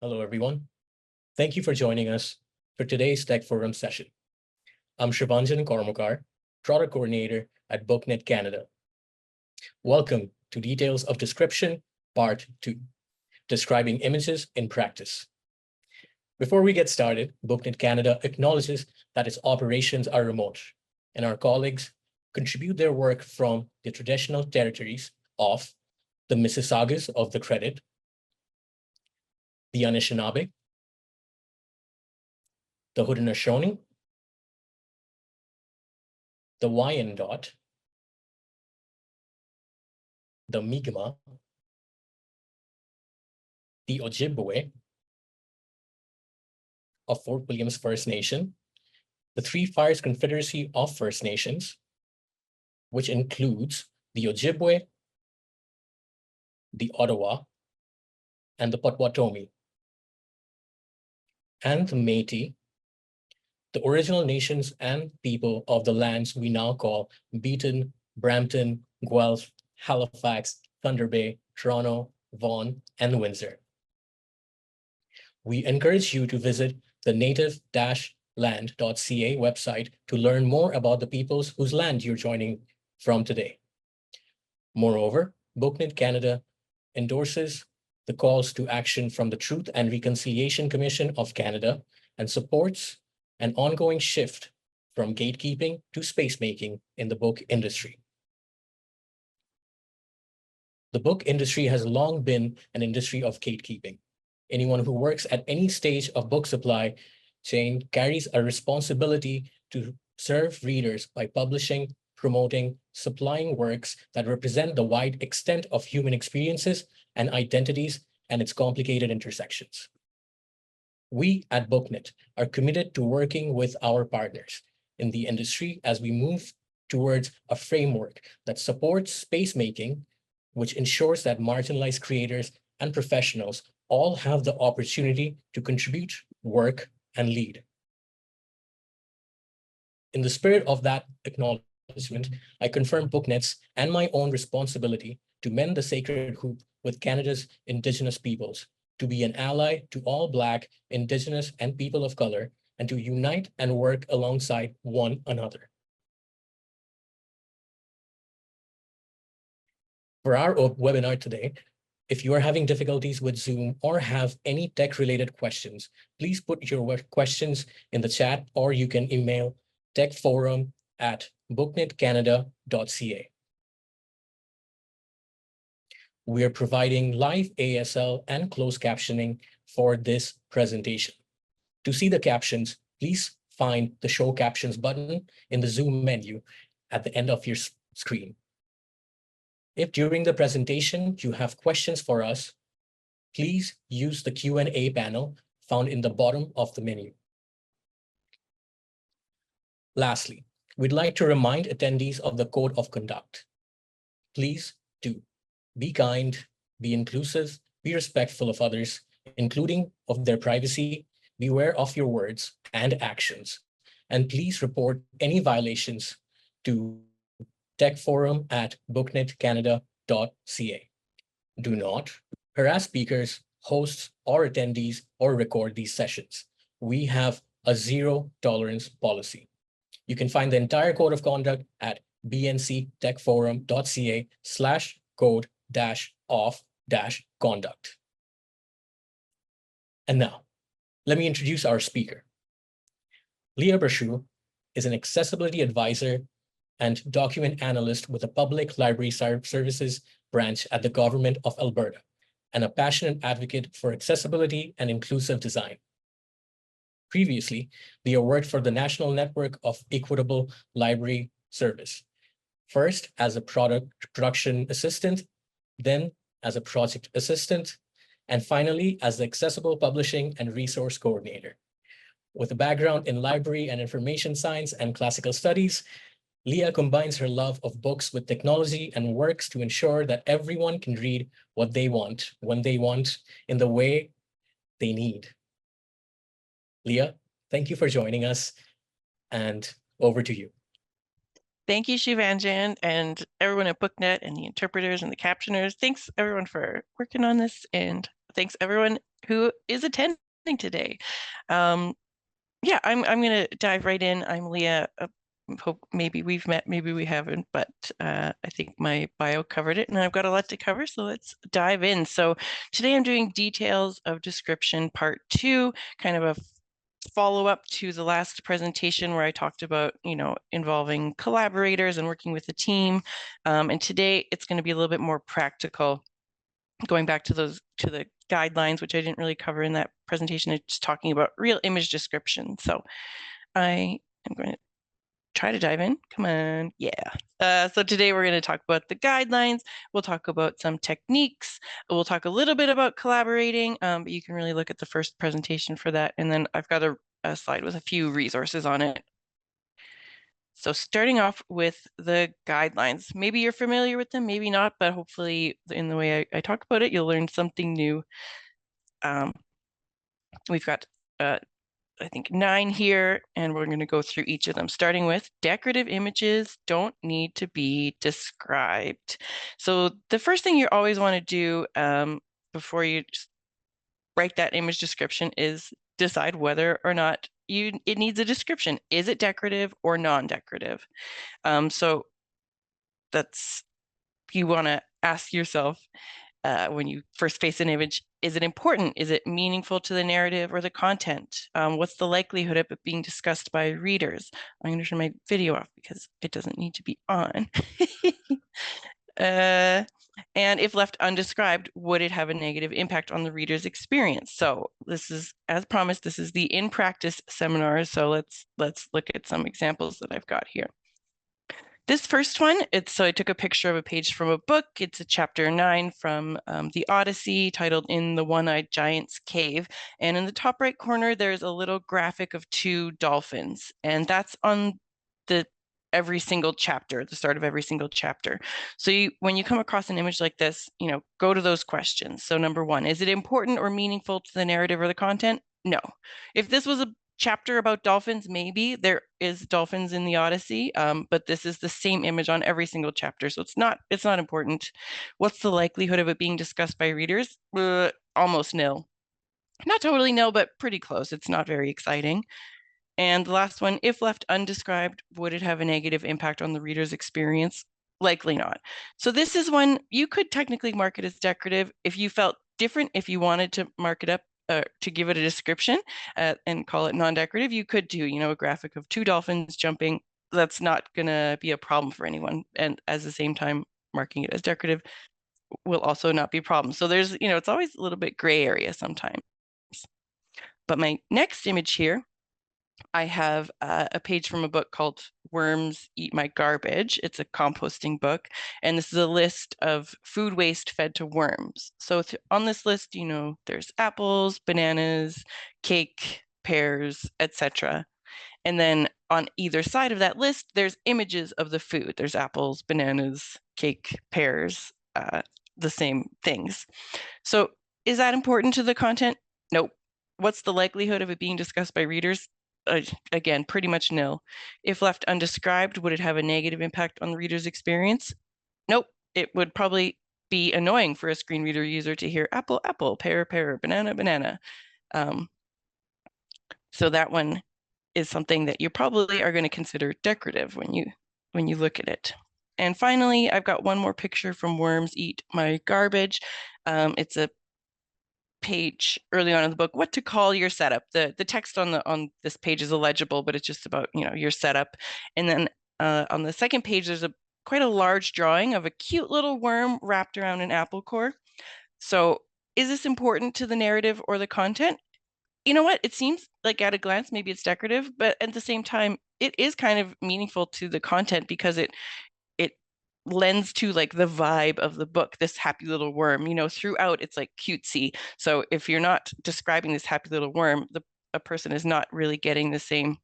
Hello, everyone. Thank you for joining us for today's Tech Forum session. I'm Shivanjan Kormakar, Product Coordinator at BookNet Canada. Welcome to Details of Description, Part 2, Describing Images in Practice. Before we get started, BookNet Canada acknowledges that its operations are remote, and our colleagues contribute their work from the traditional territories of the Mississaugas of the Credit, the Anishinaabe, the Haudenosaunee, the Wyandot, the Mi'kmaq, the Ojibwe of Fort Williams First Nation, the Three Fires Confederacy of First Nations, which includes the Ojibwe, the Ottawa, and the Potawatomi, and the Métis, the original nations and people of the lands we now call Beaton, Brampton, Guelph, Halifax, Thunder Bay, Toronto, Vaughan, and Windsor. We encourage you to visit the native-land.ca website to learn more about the peoples whose land you're joining from today. Moreover, BookNet Canada endorses the calls to action from the Truth and Reconciliation Commission of Canada and supports an ongoing shift from gatekeeping to space-making in the book industry. The book industry has long been an industry of gatekeeping. Anyone who works at any stage of book supply chain carries a responsibility to serve readers by publishing, promoting, supplying works that represent the wide extent of human experiences and identities and its complicated intersections. We at BookNet are committed to working with our partners in the industry as we move towards a framework that supports space-making, which ensures that marginalized creators and professionals all have the opportunity to contribute, work, and lead. In the spirit of that acknowledgement, I confirm BookNet's and my own responsibility to mend the sacred hoop with Canada's Indigenous peoples, to be an ally to all Black, Indigenous, and people of color, and to unite and work alongside one another. For our webinar today, if you are having difficulties with Zoom or have any tech-related questions, please put your questions in the chat, or you can email techforum@booknetcanada.ca. We are providing live ASL and closed captioning for this presentation. To see the captions, please find the Show Captions button in the Zoom menu at the end of your screen. If during the presentation you have questions for us, please use the Q&A panel found in the bottom of the menu. Lastly, we'd like to remind attendees of the Code of Conduct. Please do be kind, be inclusive, be respectful of others, including of their privacy, beware of your words and actions, and please report any violations to techforum@booknetcanada.ca. Do not harass speakers, hosts, or attendees, or record these sessions. We have a zero tolerance policy. You can find the entire code of conduct at bnctechforum.ca/code-of-conduct. And now, let me introduce our speaker. Leah Brashew is an accessibility advisor and document analyst with the Public Library Services branch at the Government of Alberta, and a passionate advocate for accessibility and inclusive design. Previously, Leah worked for the National Network of Equitable Library Service, first as a production assistant, then as a project assistant, and finally as the Accessible Publishing and Resource Coordinator. With a background in library and information science and classical studies, Leah combines her love of books with technology and works to ensure that everyone can read what they want, when they want, in the way they need. Leah, thank you for joining us, and over to you. Thank you, Shivanjan, and everyone at BookNet and the interpreters and the captioners. Thanks everyone for working on this, and thanks everyone who is attending today. Yeah, I'm going to dive right in. I'm Leah. Hope maybe we've met, maybe we haven't, but I think my bio covered it, and I've got a lot to cover, so let's dive in. So today I'm doing details of description part 2, kind of a follow-up to the last presentation where I talked about, involving collaborators and working with a team. And today it's going to be a little bit more practical, going back to the guidelines, which I didn't really cover in that presentation. It's talking about real image description. So I am going to try to dive in. Come on. Yeah. So today we're going to talk about the guidelines. We'll talk about some techniques. We'll talk a little bit about collaborating, but you can really look at the first presentation for that. And then I've got a slide with a few resources on it. So starting off with the guidelines, maybe you're familiar with them, maybe not, but hopefully in the way I talk about it, you'll learn something new. We've got, I think, 9 here, and we're going to go through each of them, starting with decorative images don't need to be described. So the first thing you always want to do before you write that image description is decide whether or not it needs a description. Is it decorative or non-decorative? So that's, you want to ask yourself when you first face an image, is it important? Is it meaningful to the narrative or the content? What's the likelihood of it being discussed by readers? I'm going to turn my video off because it doesn't need to be on. And if left undescribed, would it have a negative impact on the reader's experience? So this is, as promised, this is the in practice seminar. So let's look at some examples that I've got here. This first one, so I took a picture of a page from a book. It's a chapter 9 from the Odyssey, titled In the One-Eyed Giant's Cave. And in the top right corner, there's a little graphic of 2 dolphins. And that's on every single chapter, the start of every single chapter. So when you come across an image like this, go to those questions. So number 1, is it important or meaningful to the narrative or the content? No. If this was a chapter about dolphins, maybe there is dolphins in the Odyssey, but this is the same image on every single chapter, so it's not important. What's the likelihood of it being discussed by readers? Almost nil. Not totally nil, but pretty close. It's not very exciting. And the last one, if left undescribed, would it have a negative impact on the reader's experience? Likely not. So this is one you could technically mark it as decorative. If you felt different, if you wanted to mark it up to give it a description and call it non-decorative, you could do, a graphic of 2 dolphins jumping. That's not going to be a problem for anyone. And at the same time, marking it as decorative will also not be a problem. So there's, it's always a little bit gray area sometimes. But my next image here, I have a page from a book called Worms Eat My Garbage. It's a composting book, and this is a list of food waste fed to worms. So on this list, there's apples, bananas, cake, pears, etc. And then on either side of that list, there's images of the food. There's apples, bananas, cake, pears, the same things. So is that important to the content? Nope. What's the likelihood of it being discussed by readers? Again, pretty much nil. If left undescribed, would it have a negative impact on the reader's experience? Nope. It would probably be annoying for a screen reader user to hear apple, apple, pear, pear, banana, banana. So that one is something that you probably are going to consider decorative when you look at it. And finally, I've got one more picture from Worms Eat My Garbage. It's a page early on in the book, what to call your setup. The text on this page is illegible, but it's just about your setup. And then on the second page, there's quite a large drawing of a cute little worm wrapped around an apple core. So is this important to the narrative or the content? You know what? It seems like at a glance, maybe it's decorative, but at the same time, it is kind of meaningful to the content because it lends to like the vibe of the book, this happy little worm, throughout it's like cutesy. So if you're not describing this happy little worm, a person is not really getting the same,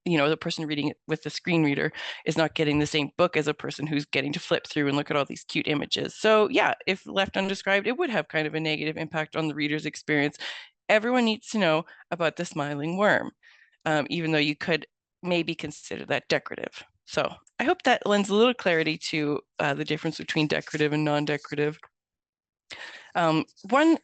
the person reading it with the screen reader is not getting the same book as a person who's getting to flip through and look at all these cute images. So yeah, if left undescribed, it would have kind of a negative impact on the reader's experience. Everyone needs to know about the smiling worm, even though you could maybe consider that decorative. So I hope that lends a little clarity to the difference between decorative and non-decorative. One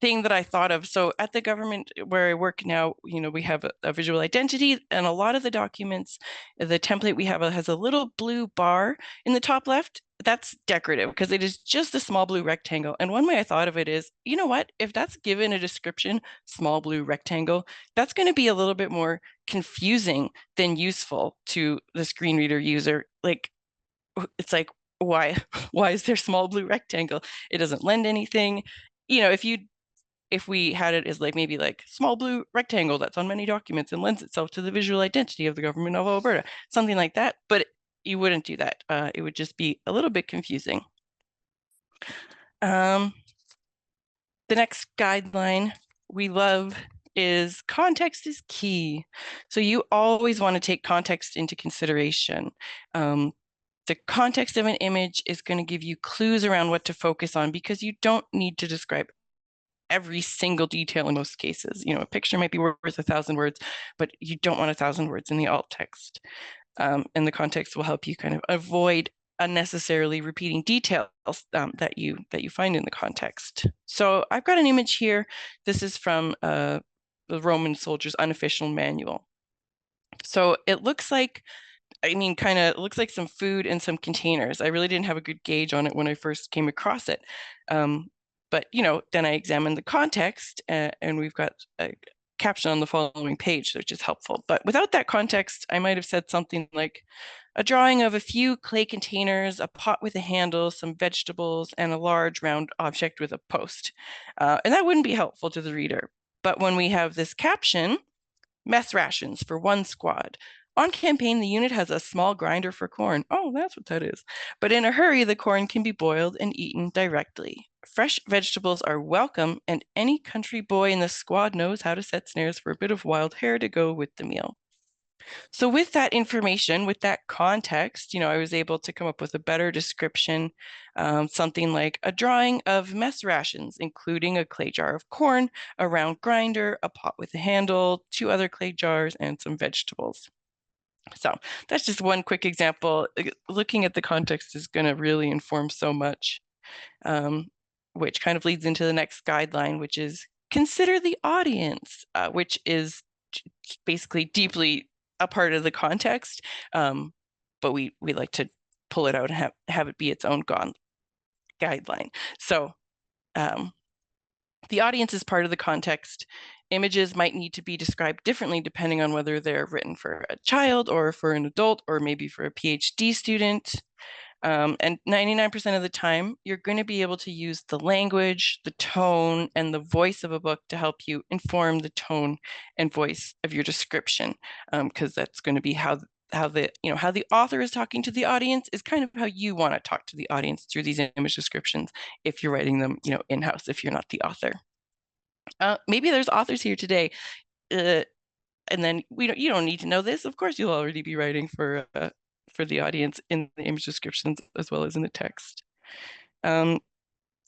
thing that I thought of. So at the government where I work now, we have a visual identity, and a lot of the documents, the template we have has a little blue bar in the top left. That's decorative because it is just a small blue rectangle. And one way I thought of it is, you know what, if that's given a description, small blue rectangle, that's going to be a little bit more confusing than useful to the screen reader user. Like, it's like, why is there small blue rectangle? It doesn't lend anything. If we had it as like maybe like small blue rectangle that's on many documents and lends itself to the visual identity of the government of Alberta, something like that, but you wouldn't do that. It would just be a little bit confusing. The next guideline we love is context is key. So you always want to take context into consideration. The context of an image is going to give you clues around what to focus on, because you don't need to describe every single detail in most cases. A picture might be worth 1,000 words, but you don't want 1,000 words in the alt text. And the context will help you kind of avoid unnecessarily repeating details that you find in the context. So I've got an image here. This is from the Roman soldier's unofficial manual. So it looks like, kind of looks like some food and some containers. I really didn't have a good gauge on it when I first came across it. But, then I examined the context, and we've got a caption on the following page, which is helpful. But without that context, I might have said something like a drawing of a few clay containers, a pot with a handle, some vegetables, and a large round object with a post. And that wouldn't be helpful to the reader. But when we have this caption, mess rations for one squad. On campaign, the unit has a small grinder for corn. Oh, that's what that is. But in a hurry, the corn can be boiled and eaten directly. Fresh vegetables are welcome, and any country boy in the squad knows how to set snares for a bit of wild hare to go with the meal. So with that information, with that context, I was able to come up with a better description, something like a drawing of mess rations, including a clay jar of corn, a round grinder, a pot with a handle, 2 other clay jars, and some vegetables. So that's just one quick example. Looking at the context is going to really inform so much, which kind of leads into the next guideline, which is consider the audience, which is basically deeply a part of the context, but we like to pull it out and have it be its own guideline. So the audience is part of the context. Images might need to be described differently depending on whether they're written for a child or for an adult or maybe for a PhD student. And 99% of the time, you're going to be able to use the language, the tone, and the voice of a book to help you inform the tone and voice of your description, because that's going to be how the author is talking to the audience is kind of how you want to talk to the audience through these image descriptions if you're writing them, in-house, if you're not the author. Maybe there's authors here today, and then you don't need to know this. Of course, you'll already be writing for the audience in the image descriptions as well as in the text.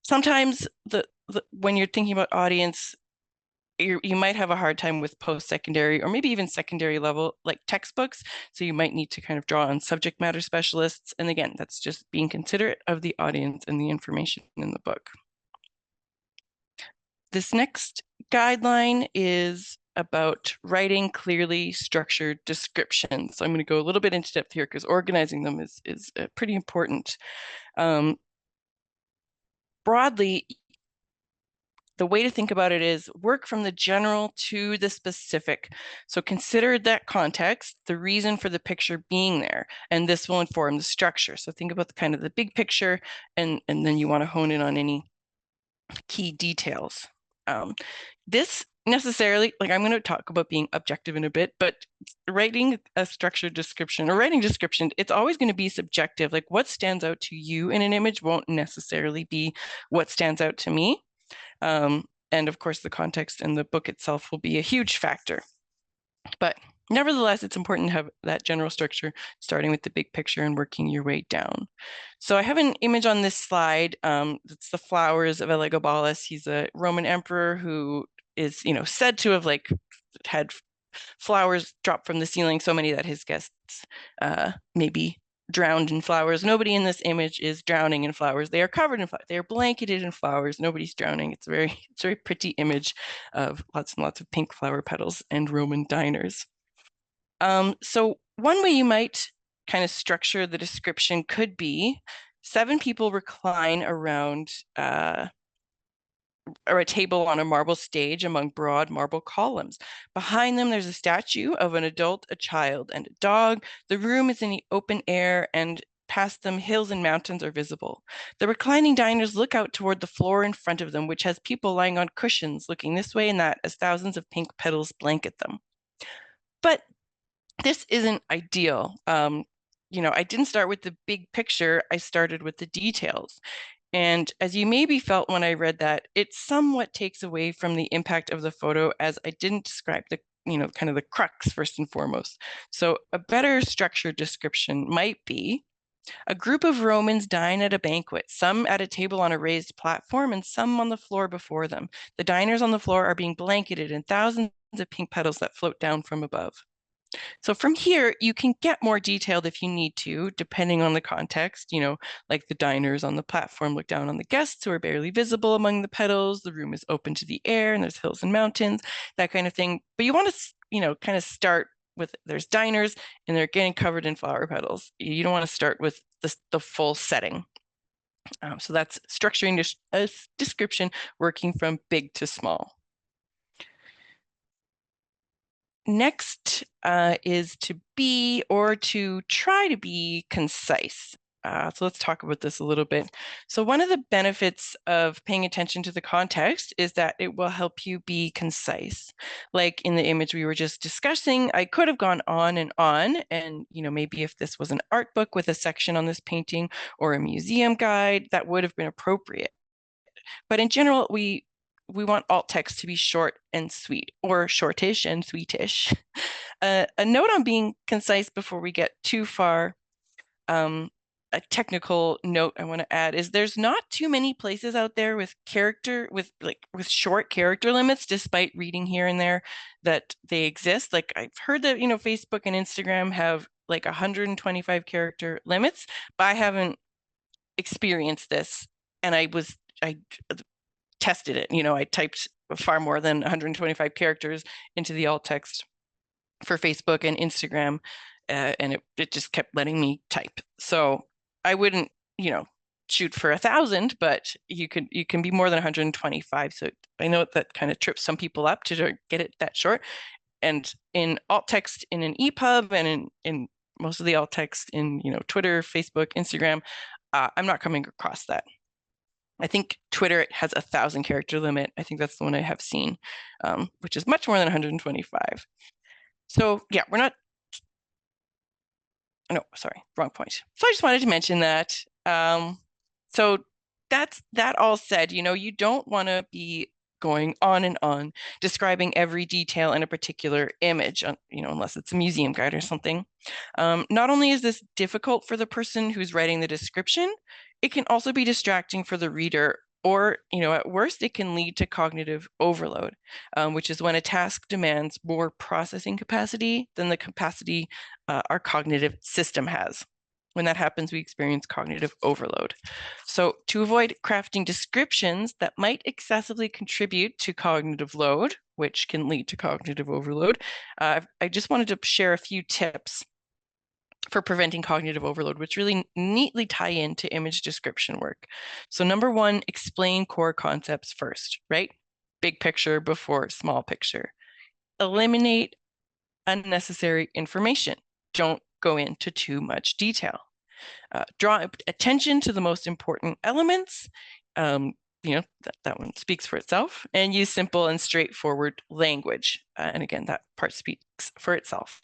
Sometimes when you're thinking about audience, you might have a hard time with post-secondary or maybe even secondary level like textbooks. So you might need to kind of draw on subject matter specialists. And again, that's just being considerate of the audience and the information in the book. This next guideline is about writing clearly structured descriptions. So I'm going to go a little bit into depth here because organizing them is pretty important. Broadly, the way to think about it is work from the general to the specific. So consider that context, the reason for the picture being there, and this will inform the structure. So think about the kind of the big picture, and then you want to hone in on any key details. This necessarily, like I'm going to talk about being objective in a bit, but writing a structured description or writing description, it's always going to be subjective. Like what stands out to you in an image won't necessarily be what stands out to me. And of course, the context in the book itself will be a huge factor. But nevertheless, it's important to have that general structure, starting with the big picture and working your way down. So I have an image on this slide. It's the flowers of Elagabalus. He's a Roman emperor who is, said to have had flowers drop from the ceiling, so many that his guests maybe drowned in flowers. Nobody in this image is drowning in flowers. They are covered in flowers. They are blanketed in flowers. Nobody's drowning. It's a very pretty image of lots and lots of pink flower petals and Roman diners. So one way you might kind of structure the description could be 7 people recline around or a table on a marble stage among broad marble columns. Behind them, there's a statue of an adult, a child, and a dog. The room is in the open air, and past them, hills and mountains are visible. The reclining diners look out toward the floor in front of them, which has people lying on cushions, looking this way and that as thousands of pink petals blanket them. But this isn't ideal. I didn't start with the big picture. I started with the details. And as you maybe felt when I read that, it somewhat takes away from the impact of the photo, as I didn't describe the, kind of the crux first and foremost. So a better structured description might be: a group of Romans dine at a banquet, some at a table on a raised platform and some on the floor before them. The diners on the floor are being blanketed in thousands of pink petals that float down from above. So from here, you can get more detailed if you need to, depending on the context, like the diners on the platform look down on the guests who are barely visible among the petals. The room is open to the air and there's hills and mountains, that kind of thing. But you want to, kind of start with there's diners and they're getting covered in flower petals. You don't want to start with the full setting. So that's structuring a description, working from big to small. Next is to be, or to try to be, concise. So let's talk about this a little bit. So one of the benefits of paying attention to the context is that it will help you be concise. Like in the image we were just discussing, I could have gone on, and maybe if this was an art book with a section on this painting or a museum guide, that would have been appropriate. But in general, we want alt text to be short and sweet, or shortish and sweetish. A note on being concise before we get too far, a technical note I want to add is there's not too many places out there with short character limits, despite reading here and there that they exist. Like I've heard that, Facebook and Instagram have like 125 character limits, but I haven't experienced this. And I tested it. I typed far more than 125 characters into the alt text for Facebook and Instagram, and it just kept letting me type. So I wouldn't, shoot for 1,000, but you can be more than 125. So I know that kind of trips some people up to get it that short. And in alt text in an EPUB and in most of the alt text in Twitter, Facebook, Instagram, I'm not coming across that. I think Twitter has 1,000 character limit. I think that's the one I have seen, which is much more than 125. So yeah, we're not, no, sorry, wrong point. So I just wanted to mention that. So that's that all said, you don't want to be going on and on describing every detail in a particular image, unless it's a museum guide or something. Not only is this difficult for the person who's writing the description, it can also be distracting for the reader, or, at worst, it can lead to cognitive overload, which is when a task demands more processing capacity than the capacity our cognitive system has. When that happens, we experience cognitive overload. So to avoid crafting descriptions that might excessively contribute to cognitive load, which can lead to cognitive overload, I just wanted to share a few tips for preventing cognitive overload, which really neatly tie into image description work. So number one, explain core concepts first, right? Big picture before small picture. Eliminate unnecessary information. Don't go into too much detail. Draw attention to the most important elements. That one speaks for itself. And use simple and straightforward language. And again, that part speaks for itself.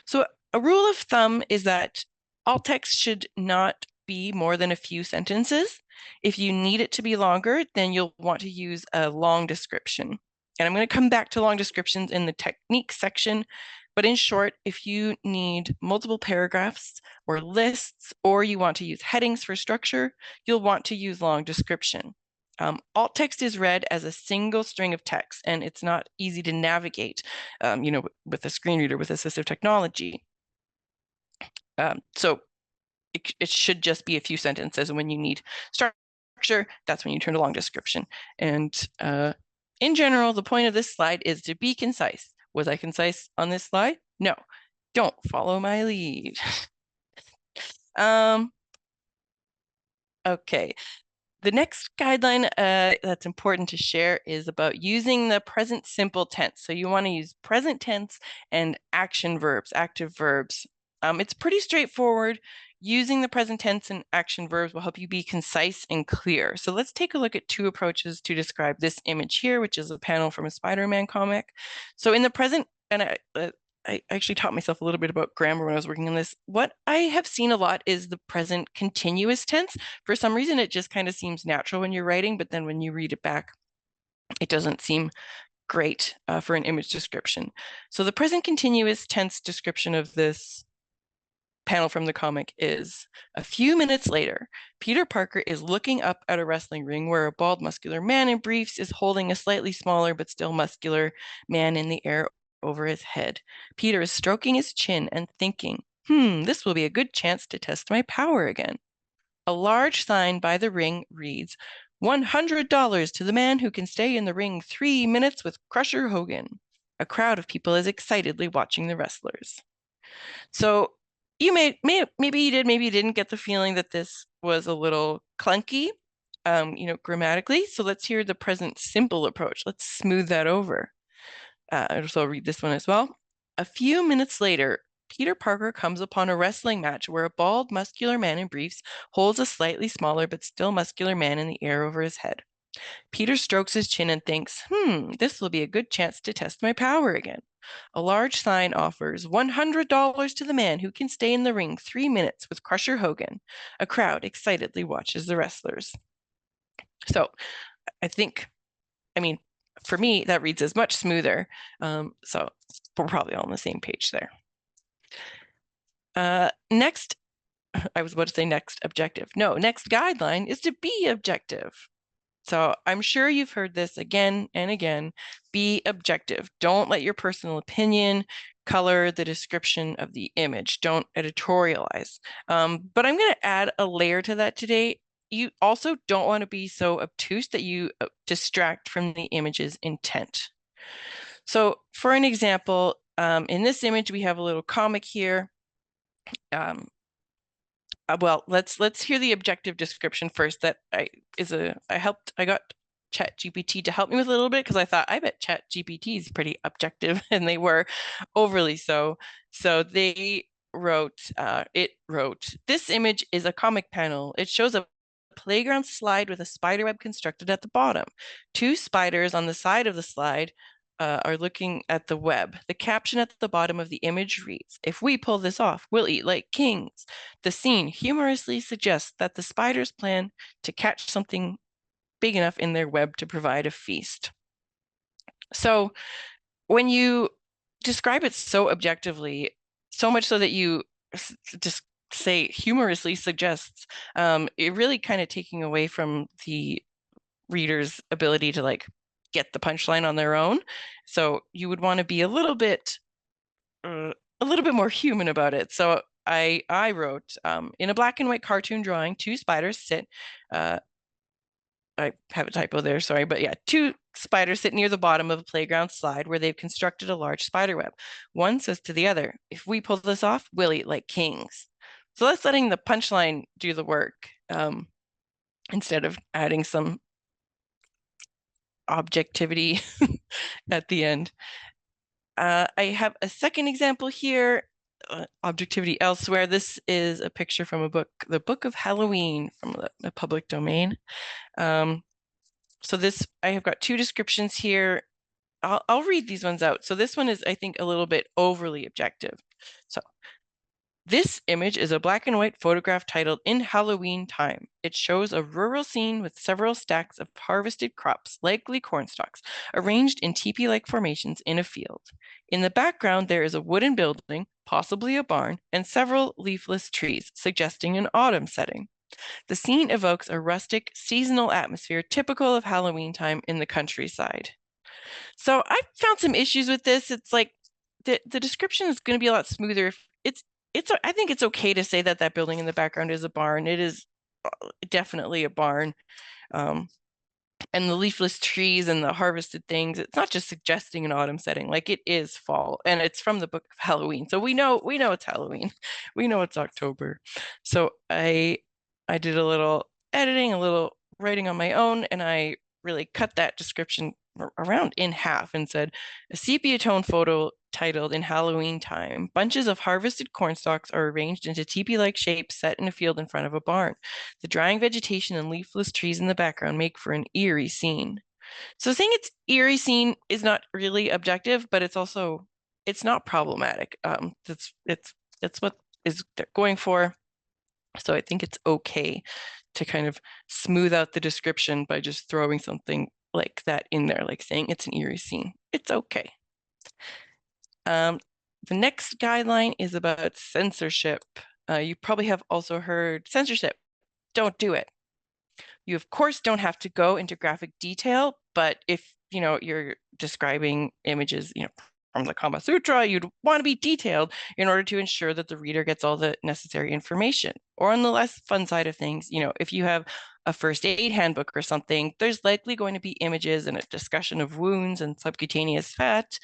So a rule of thumb is that alt text should not be more than a few sentences. If you need it to be longer, then you'll want to use a long description. And I'm going to come back to long descriptions in the technique section. But in short, if you need multiple paragraphs or lists, or you want to use headings for structure, you'll want to use long description. Alt text is read as a single string of text, and it's not easy to navigate, with a screen reader with assistive technology. So it should just be a few sentences. And when you need structure, that's when you turn to long description. And in general, the point of this slide is to be concise. Was I concise on this slide? No. Don't follow my lead. Okay. The next guideline that's important to share is about using the present simple tense. So you want to use present tense and action verbs, active verbs. It's pretty straightforward. Using the present tense and action verbs will help you be concise and clear. So let's take a look at two approaches to describe this image here, which is a panel from a Spider-Man comic. So in the present, and I actually taught myself a little bit about grammar when I was working on this. What I have seen a lot is the present continuous tense. For some reason, it just kind of seems natural when you're writing, but then when you read it back, it doesn't seem great for an image description. So the present continuous tense description of this panel from the comic is: a few minutes later, Peter Parker is looking up at a wrestling ring where a bald, muscular man in briefs is holding a slightly smaller but still muscular man in the air over his head. Peter is stroking his chin and thinking, this will be a good chance to test my power again. A large sign by the ring reads, $100 to the man who can stay in the ring 3 minutes with Crusher Hogan. A crowd of people is excitedly watching the wrestlers. So you maybe you did, maybe you didn't get the feeling that this was a little clunky, grammatically. So let's hear the present simple approach. Let's smooth that over. So I'll read this one as well. A few minutes later, Peter Parker comes upon a wrestling match where a bald, muscular man in briefs holds a slightly smaller but still muscular man in the air over his head. Peter strokes his chin and thinks, this will be a good chance to test my power again. A large sign offers $100 to the man who can stay in the ring 3 minutes with Crusher Hogan. A crowd excitedly watches the wrestlers. So I mean, for me, that reads as much smoother. So we're probably all on the same page there. Next, I was about to say next objective. No, next guideline is to be objective. So I'm sure you've heard this again and again. Be objective. Don't let your personal opinion color the description of the image. Don't editorialize. But I'm going to add a layer to that today. You also don't want to be so obtuse that you distract from the image's intent. So for an example, in this image, we have a little comic here. Well, let's hear the objective description first. That I got ChatGPT to help me with a little bit because I thought, I bet ChatGPT is pretty objective, and they were overly so. So they wrote, this image is a comic panel. It shows a playground slide with a spider web constructed at the bottom. 2 spiders on the side of the slide are looking at the web. The caption at the bottom of the image reads, "If we pull this off, we'll eat like kings." The scene humorously suggests that the spiders plan to catch something big enough in their web to provide a feast. So when you describe it so objectively, so much so that you just say humorously suggests, it really kind of taking away from the reader's ability to get the punchline on their own. So you would want to be a little bit more human about it. So I wrote, in a black and white cartoon drawing, 2 spiders sit. I have a typo there, sorry, but yeah, 2 spiders sit near the bottom of a playground slide where they've constructed a large spider web. One says to the other, "If we pull this off, we'll eat like kings." So that's letting the punchline do the work, instead of adding some objectivity at the end. I have a second example here, objectivity elsewhere. This is a picture from a book, The Book of Halloween, from the public domain. So I have got 2 descriptions here. I'll read these ones out. So this one is, I think, a little bit overly objective. So this image is a black and white photograph titled "In Halloween Time." It shows a rural scene with several stacks of harvested crops, likely corn stalks, arranged in teepee-like formations in a field. In the background, there is a wooden building, possibly a barn, and several leafless trees, suggesting an autumn setting. The scene evokes a rustic, seasonal atmosphere typical of Halloween time in the countryside. So I found some issues with this. It's like the description is going to be a lot smoother if I think it's okay to say that that building in the background is a barn. It is definitely a barn. Um, and the leafless trees and the harvested things, it's not just suggesting an autumn setting, like it is fall, and it's from the book of Halloween. So we know it's Halloween. We know it's October. So I did a little editing, a little writing on my own, and I really cut that description around in half and said, a sepia tone photo titled "In Halloween Time." Bunches of harvested corn stalks are arranged into teepee-like shapes set in a field in front of a barn. The drying vegetation and leafless trees in the background make for an eerie scene. So saying it's eerie scene is not really objective, but it's not problematic. That's what is they're going for. So I think it's okay to kind of smooth out the description by just throwing something like that in there, like saying it's an eerie scene. It's okay. The next guideline is about censorship. You probably have also heard censorship. Don't do it. You, of course, don't have to go into graphic detail, but if you're describing images, from the Kama Sutra, you'd want to be detailed in order to ensure that the reader gets all the necessary information. Or on the less fun side of things, if you have a first aid handbook or something, there's likely going to be images and a discussion of wounds and subcutaneous fat.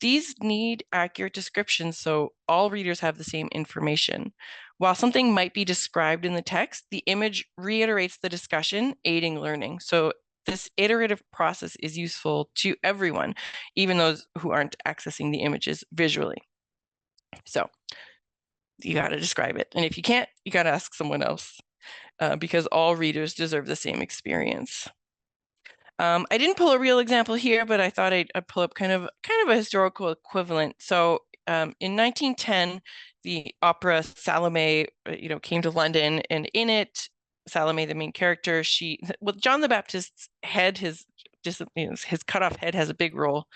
These need accurate descriptions so all readers have the same information. While something might be described in the text, the image reiterates the discussion, aiding learning. So this iterative process is useful to everyone, even those who aren't accessing the images visually. So you got to describe it. And if you can't, you got to ask someone else, because all readers deserve the same experience. I didn't pull a real example here, but I thought I'd pull up kind of a historical equivalent. So in 1910, the opera Salome, came to London, and in it, Salome, the main character, John the Baptist's head, his cut off head has a big role.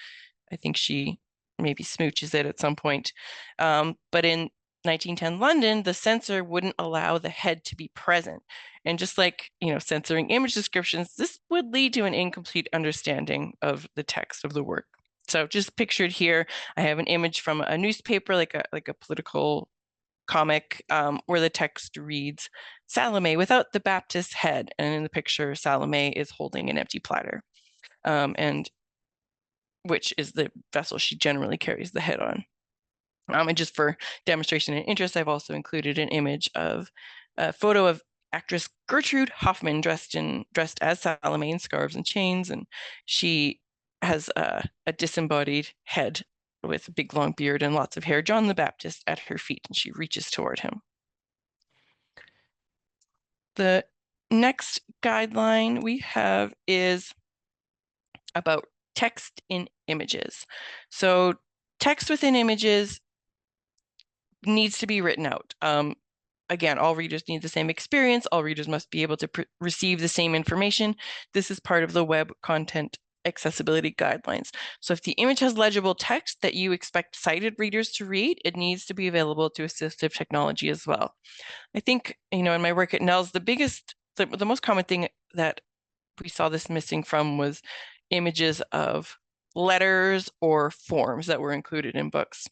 I think she maybe smooches it at some point. But in 1910 London, the censor wouldn't allow the head to be present. And just like, censoring image descriptions, this would lead to an incomplete understanding of the text of the work. So just pictured here, I have an image from a newspaper, like a political comic, where the text reads, Salome without the Baptist's head. And in the picture, Salome is holding an empty platter, and which is the vessel she generally carries the head on. And just for demonstration and interest, I've also included an image of a photo of actress Gertrude Hoffman dressed as Salome in scarves and chains, and she has a disembodied head with a big long beard and lots of hair, John the Baptist, at her feet, and she reaches toward him. The next guideline we have is about text in images. So text within images needs to be written out. Again, all readers need the same experience. All readers must be able to receive the same information. This is part of the web content accessibility guidelines. So if the image has legible text that you expect sighted readers to read, it needs to be available to assistive technology as well. I think, in my work at NELS, the most common thing that we saw this missing from was images of letters or forms that were included in books.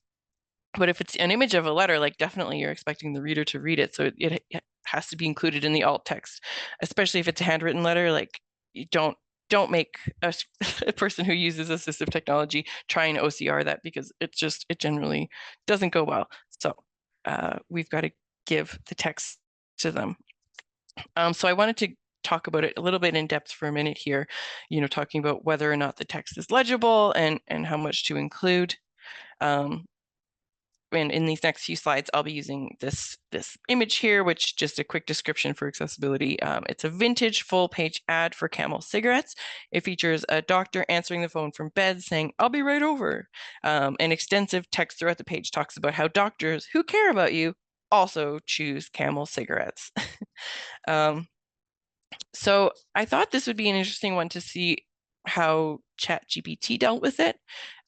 But if it's an image of a letter, like definitely you're expecting the reader to read it. So it has to be included in the alt text, especially if it's a handwritten letter. Like you don't make a person who uses assistive technology try and OCR that, because it generally doesn't go well. So we've got to give the text to them. So I wanted to talk about it a little bit in depth for a minute here, talking about whether or not the text is legible and how much to include. And in these next few slides, I'll be using this image here, which just a quick description for accessibility. It's a vintage full-page ad for Camel cigarettes. It features a doctor answering the phone from bed saying, "I'll be right over." An extensive text throughout the page talks about how doctors who care about you also choose Camel cigarettes. So I thought this would be an interesting one to see how ChatGPT dealt with it.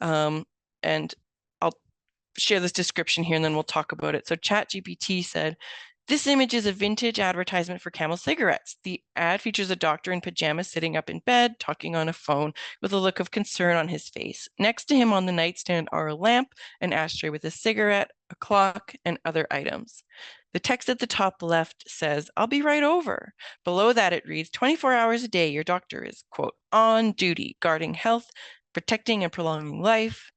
And I'll share this description here and then we'll talk about it. So ChatGPT said, "This image is a vintage advertisement for Camel cigarettes. The ad features a doctor in pajamas sitting up in bed, talking on a phone with a look of concern on his face. Next to him on the nightstand are a lamp, an ashtray with a cigarette, a clock, and other items. The text at the top left says, "I'll be right over." Below that, it reads, 24 hours a day, your doctor is, quote, on duty, guarding health, protecting and prolonging life.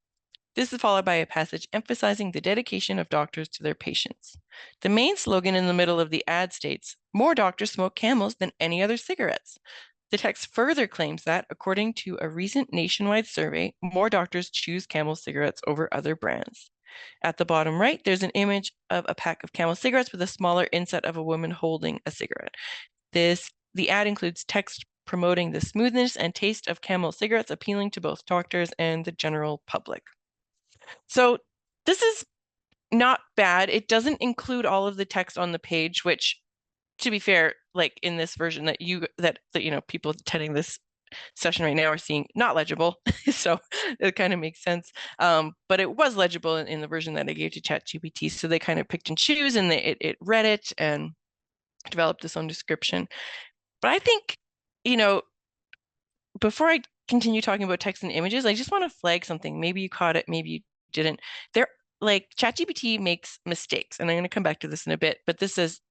This is followed by a passage emphasizing the dedication of doctors to their patients. The main slogan in the middle of the ad states, "More doctors smoke Camels than any other cigarettes." The text further claims that, according to a recent nationwide survey, more doctors choose Camel cigarettes over other brands. At the bottom right, there's an image of a pack of Camel cigarettes with a smaller inset of a woman holding a cigarette. The ad includes text promoting the smoothness and taste of Camel cigarettes, appealing to both doctors and the general public. So this is not bad. It doesn't include all of the text on the page, which, to be fair, like in this version that people attending this session right now are seeing, not legible. So it kind of makes sense. But it was legible in the version that I gave to ChatGPT. So they kind of picked and choose, and it read it and developed its own description. But I think, before I continue talking about text and images, I just want to flag something. Maybe you caught it, maybe you didn't. ChatGPT makes mistakes, and I'm going to come back to this in a bit, but this says,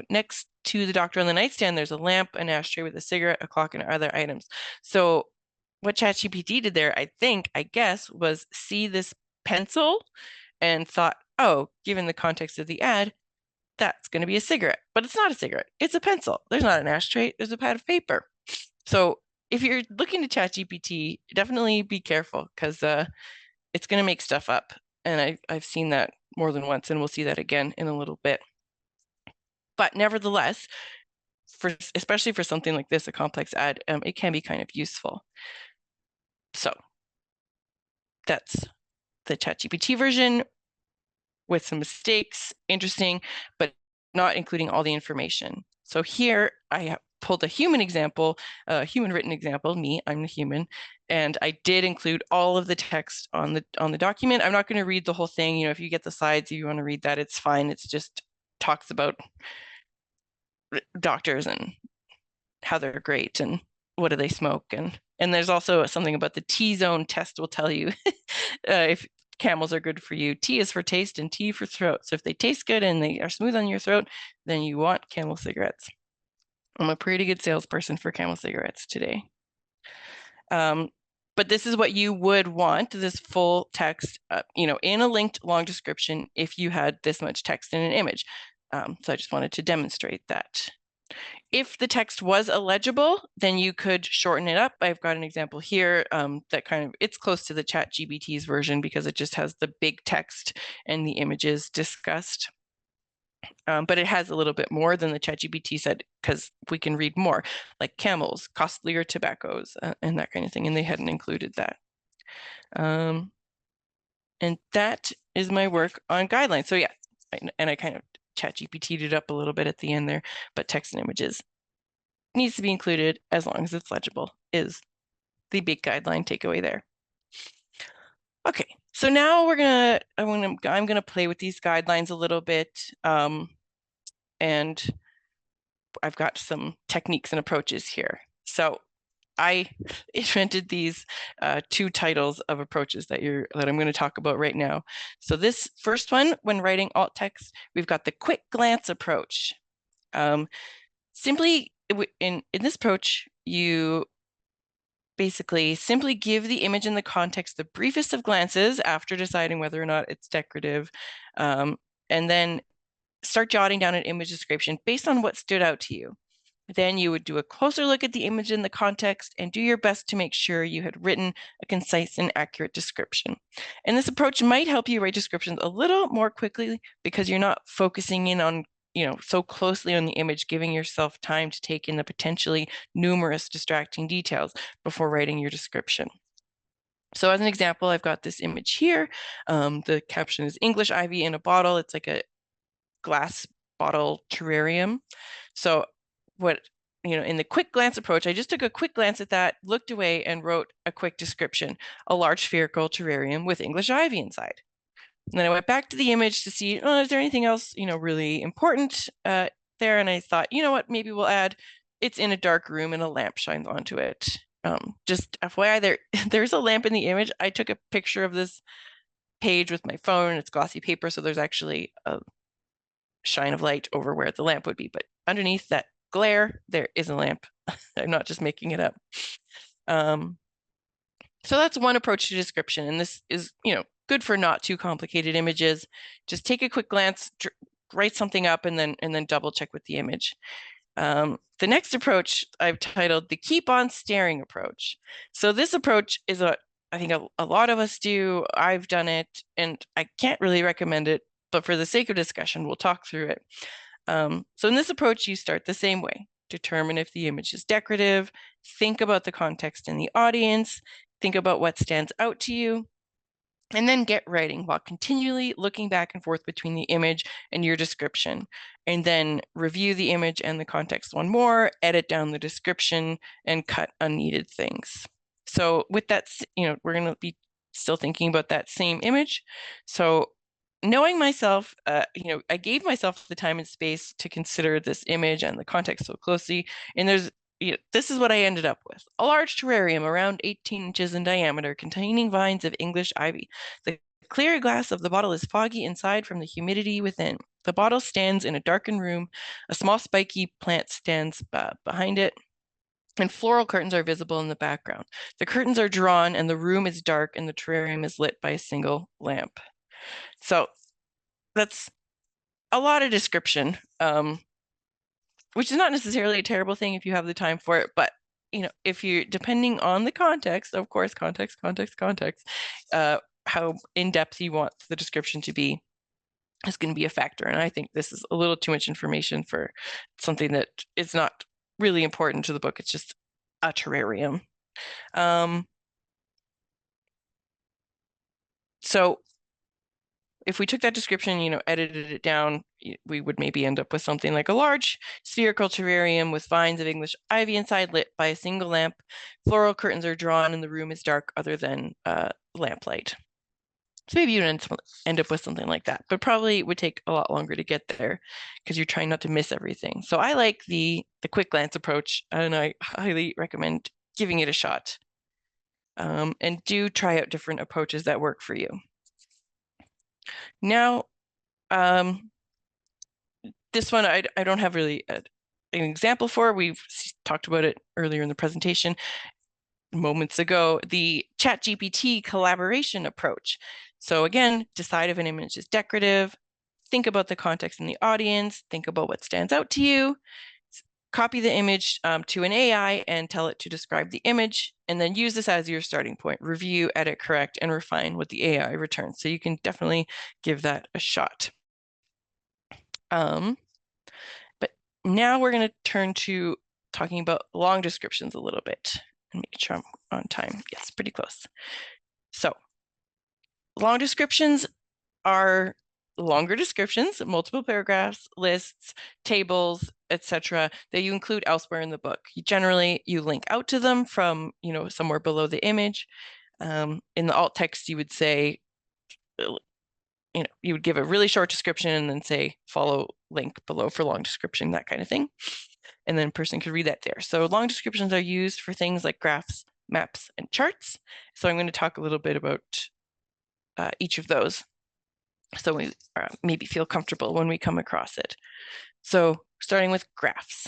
next to the doctor on the nightstand, there's a lamp, an ashtray with a cigarette, a clock, and other items. So what ChatGPT did there, I guess, was see this pencil and thought, oh, given the context of the ad, that's going to be a cigarette. But it's not a cigarette. It's a pencil. There's not an ashtray. There's a pad of paper. So if you're looking to ChatGPT, definitely be careful, because it's going to make stuff up. And I've seen that more than once, and we'll see that again in a little bit. But nevertheless, especially for something like this, a complex ad, it can be kind of useful. So that's the ChatGPT version with some mistakes, interesting, but not including all the information. So here I pulled a human example, a human written example, I'm the human, and I did include all of the text on the document. I'm not going to read the whole thing. If you get the slides, if you want to read that, it's fine. It's just talks about doctors and how they're great and what do they smoke, and there's also something about the T-zone test will tell you if Camels are good for you. T is for taste and T for throat. So if they taste good and they are smooth on your throat, then you want Camel cigarettes. I'm a pretty good salesperson for Camel cigarettes today. But this is what you would want, this full text, in a linked long description if you had this much text in an image. So I just wanted to demonstrate that. If the text was illegible, then you could shorten it up. I've got an example here that it's close to the ChatGPT's version because it just has the big text and the images discussed. But it has a little bit more than the ChatGPT said, because we can read more, like camels, costlier tobaccos, and that kind of thing, and they hadn't included that. And that is my work on guidelines. So yeah, and I kind of ChatGPT'd it up a little bit at the end there, but text and images needs to be included as long as it's legible is the big guideline takeaway there. Okay, so now I'm gonna play with these guidelines a little bit, and I've got some techniques and approaches here. So I invented these two titles of approaches that I'm going to talk about right now. So this first one, when writing alt text, we've got the quick glance approach. Simply in this approach, you basically simply give the image and the context the briefest of glances after deciding whether or not it's decorative, and then start jotting down an image description based on what stood out to you. Then you would do a closer look at the image in the context and do your best to make sure you had written a concise and accurate description. And this approach might help you write descriptions a little more quickly because you're not focusing in on, so closely on the image, giving yourself time to take in the potentially numerous distracting details before writing your description. So as an example, I've got this image here. The caption is English ivy in a bottle. It's like a glass bottle terrarium. So in the quick glance approach, I just took a quick glance at that, looked away, and wrote a quick description: a large spherical terrarium with English ivy inside. And then I went back to the image to see, is there anything else, really important there? And I thought, what, maybe we'll add, it's in a dark room and a lamp shines onto it. Just FYI, there's a lamp in the image. I took a picture of this page with my phone. It's glossy paper, so there's actually a shine of light over where the lamp would be. But underneath that glare, there is a lamp. I'm not just making it up. So that's one approach to description. And this is, good for not too complicated images. Just take a quick glance, write something up, and then double check with the image. The next approach I've titled the keep on staring approach. So this approach is what I think a lot of us do. I've done it, and I can't really recommend it, but for the sake of discussion, we'll talk through it. So in this approach, you start the same way. Determine if the image is decorative, think about the context in the audience, think about what stands out to you, and then get writing while continually looking back and forth between the image and your description. And then review the image and the context one more, edit down the description, and cut unneeded things. So with that, we're going to be still thinking about that same image. So knowing myself, I gave myself the time and space to consider this image and the context so closely. And this is what I ended up with. A large terrarium around 18 inches in diameter containing vines of English ivy. The clear glass of the bottle is foggy inside from the humidity within. The bottle stands in a darkened room. A small spiky plant stands behind it, and floral curtains are visible in the background. The curtains are drawn and the room is dark and the terrarium is lit by a single lamp. So that's a lot of description, which is not necessarily a terrible thing if you have the time for it, but if you're depending on the context, of course, context, how in-depth you want the description to be is going to be a factor. And I think this is a little too much information for something that is not really important to the book. It's just a terrarium. So if we took that description, edited it down, we would maybe end up with something like a large spherical terrarium with vines of English ivy inside, lit by a single lamp. Floral curtains are drawn and the room is dark other than lamplight. So maybe you'd end up with something like that, but probably it would take a lot longer to get there because you're trying not to miss everything. So I like the quick glance approach, and I highly recommend giving it a shot. And do try out different approaches that work for you. Now, this one I don't have really an example for. We've talked about it earlier in the presentation moments ago, the ChatGPT collaboration approach. So again, decide if an image is decorative, think about the context in the audience, think about what stands out to you, copy the image to an AI and tell it to describe the image, and then use this as your starting point. Review, edit, correct, and refine what the AI returns. So you can definitely give that a shot. But now we're going to turn to talking about long descriptions a little bit and make sure I'm on time. Yes, pretty close. So long descriptions are longer descriptions, multiple paragraphs, lists, tables, etc., that you include elsewhere in the book. You link out to them from somewhere below the image. In the alt text, you would say, you would give a really short description and then say follow link below for long description, that kind of thing. And then a person could read that there. So long descriptions are used for things like graphs, maps, and charts. So I'm going to talk a little bit about each of those, so we maybe feel comfortable when we come across it. So starting with graphs.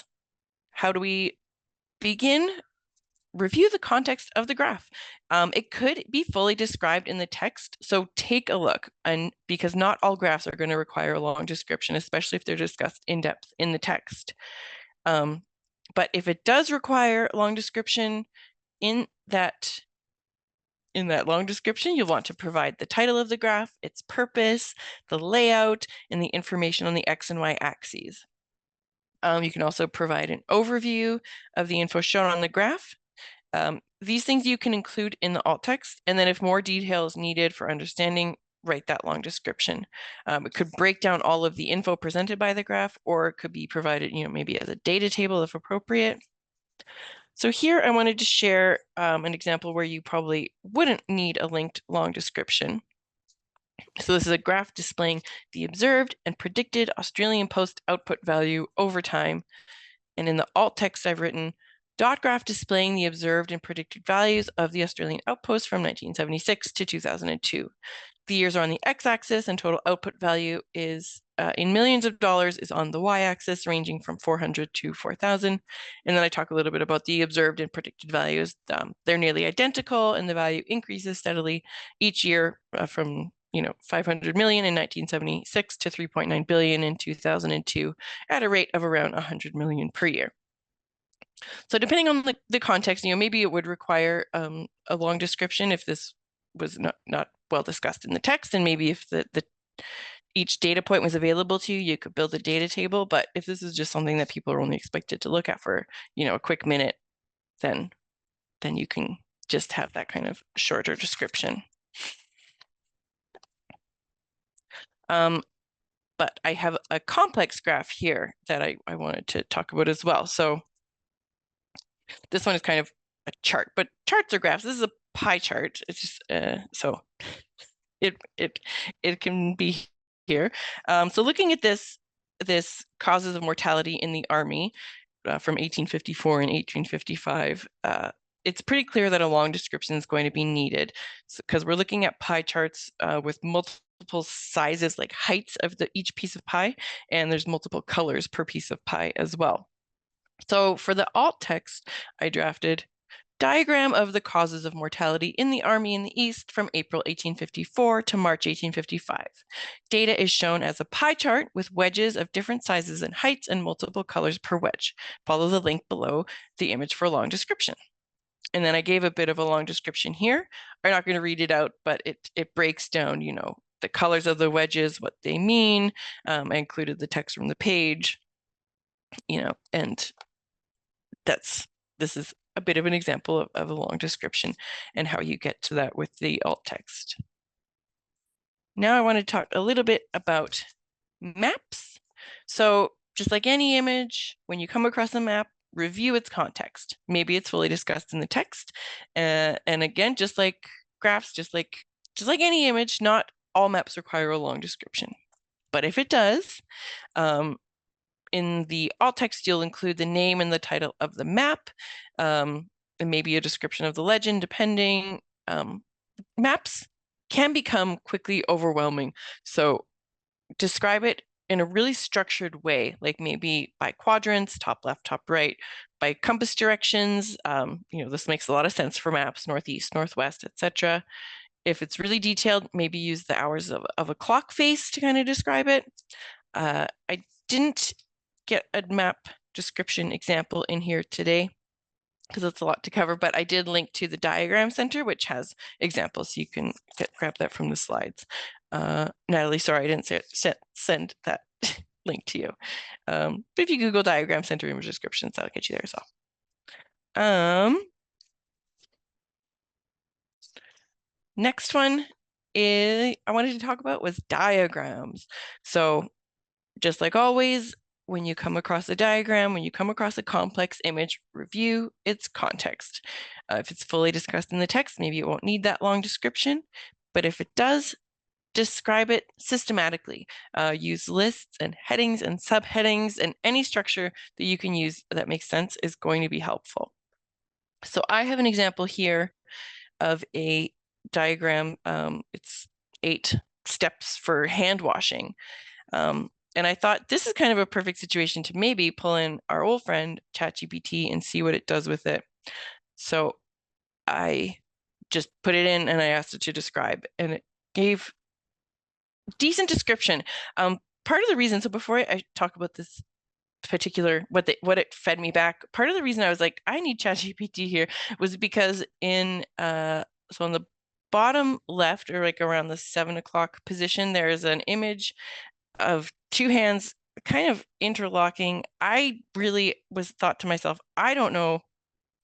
How do we begin? Review the context of the graph. It could be fully described in the text, so take a look. And because not all graphs are going to require a long description, especially if they're discussed in depth in the text. But if it does require a long description, in that long description, you'll want to provide the title of the graph, its purpose, the layout, and the information on the X and Y axes. You can also provide an overview of the info shown on the graph. These things you can include in the alt text, and then if more detail is needed for understanding, write that long description. It could break down all of the info presented by the graph, or it could be provided, maybe as a data table if appropriate. So here I wanted to share an example where you probably wouldn't need a linked long description. So this is a graph displaying the observed and predicted Australian Post output value over time. And in the alt text I've written, dot graph displaying the observed and predicted values of the Australian outpost from 1976 to 2002. the years are on the x-axis, and total output value is in millions of dollars is on the y-axis, ranging from 400 to 4,000. And then I talk a little bit about the observed and predicted values. They're nearly identical, and the value increases steadily each year from 500 million in 1976 to 3.9 billion in 2002 at a rate of around 100 million per year. So depending on the context, maybe it would require a long description if this was not well discussed in the text, and maybe if each data point was available to you, you could build a data table. But if this is just something that people are only expected to look at for, a quick minute, then you can just have that kind of shorter description. But I have a complex graph here that I wanted to talk about as well. So this one is kind of a chart, but charts are graphs. This is a pie chart. It's just so it can be here. So looking at this causes of mortality in the Army from 1854 and 1855, it's pretty clear that a long description is going to be needed, because we're looking at pie charts with multiple sizes, like heights of each piece of pie, and there's multiple colors per piece of pie as well. So for the alt text, I drafted diagram of the causes of mortality in the Army in the East from April 1854 to March 1855. Data is shown as a pie chart with wedges of different sizes and heights and multiple colors per wedge. Follow the link below the image for a long description. And then I gave a bit of a long description here. I'm not going to read it out, but it breaks down, the colors of the wedges, what they mean. I included the text from the page, and this is a bit of an example of a long description and how you get to that with the alt text. Now I want to talk a little bit about maps. So just like any image, when you come across a map, review its context. Maybe it's fully discussed in the text. And again, just like graphs, just like any image, not all maps require a long description. But if it does, in the alt text, you'll include the name and the title of the map, and maybe a description of the legend, depending. Maps can become quickly overwhelming. So describe it in a really structured way, like maybe by quadrants, top left, top right, by compass directions. This makes a lot of sense for maps, northeast, northwest, etc. If it's really detailed, maybe use the hours of a clock face to kind of describe it. I didn't get a map description example in here today because it's a lot to cover, but I did link to the diagram center, which has examples. So you can grab that from the slides. Natalie, sorry, I didn't send that link to you. But if you Google diagram center image descriptions, that'll get you there as well. Next one I wanted to talk about was diagrams. So just like always, when you come across a diagram, when you come across a complex image, review its context. If it's fully discussed in the text, maybe it won't need that long description, but if it does, describe it systematically. Use lists and headings and subheadings, and any structure that you can use that makes sense is going to be helpful. So I have an example here of a diagram. It's 8 steps for hand washing. And I thought this is kind of a perfect situation to maybe pull in our old friend ChatGPT and see what it does with it. So I just put it in and I asked it to describe, and it gave decent description. Part of the reason, so before I talk about this particular, what it fed me back, part of the reason I was like, I need ChatGPT here was because so on the bottom left, or like around the 7 o'clock position, there is an image of 2 hands kind of interlocking. I really thought to myself, I don't know